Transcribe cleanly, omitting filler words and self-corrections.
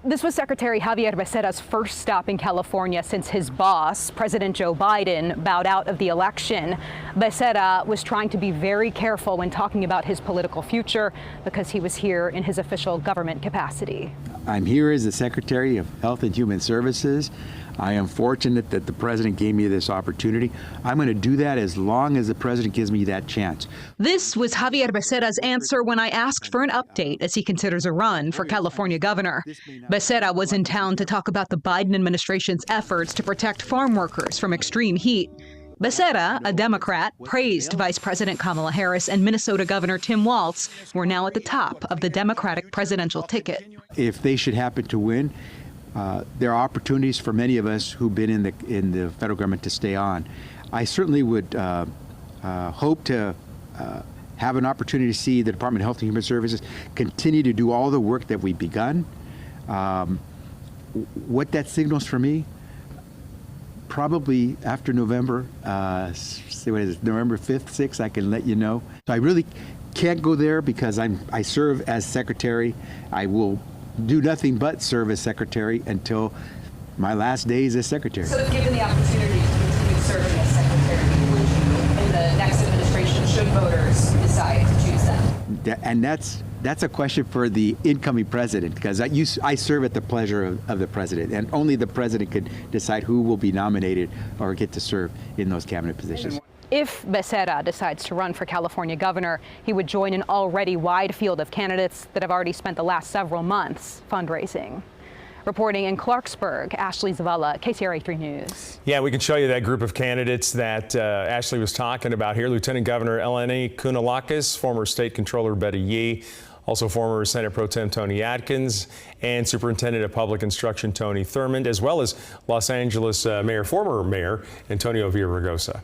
This was Secretary Javier Becerra's first stop in California since his boss, President Joe Biden, bowed out of the election. Becerra was trying to be very careful when talking about his political future because he was here in his official government capacity. I'm here as the Secretary of Health and Human Services. I am fortunate that the President gave me this opportunity. I'm going to do that as long as the President gives me that chance. This was Javier Becerra's answer when I asked for an update as he considers a run for California governor. Becerra was in town to talk about the Biden administration's efforts to protect farm workers from extreme heat. Becerra, a Democrat, praised Vice President Kamala Harris and Minnesota Governor Tim Walz were now at the top of the Democratic presidential ticket. If they should happen to win, there are opportunities for many of us who've been in the federal government to stay on. I certainly would hope to have an opportunity to see the Department of Health and Human Services continue to do all the work that we've begun. What that signals for me, probably after November, November 5th, 6th, I can let you know. So I really can't go there because I serve as Secretary. I will do nothing but serve as Secretary until my last days as Secretary. So if given the opportunity to continue serving as Secretary, would you, in the next administration, should voters decide to choose them? And that's a question for the incoming President, because I serve at the pleasure of the President, and only the President can decide who will be nominated or get to serve in those cabinet positions. If Becerra decides to run for California governor, he would join an already wide field of candidates that have already spent the last several months fundraising. Reporting in Clarksburg, Ashley Zavala, KCRA 3 News. Yeah, we can show you that group of candidates that Ashley was talking about here. Lieutenant Governor Eleni Kounalakis, former State Controller Betty Yee, also former Senate Pro Tem Tony Atkins, and Superintendent of Public Instruction Tony Thurmond, as well as Los Angeles former Mayor Antonio Villaraigosa.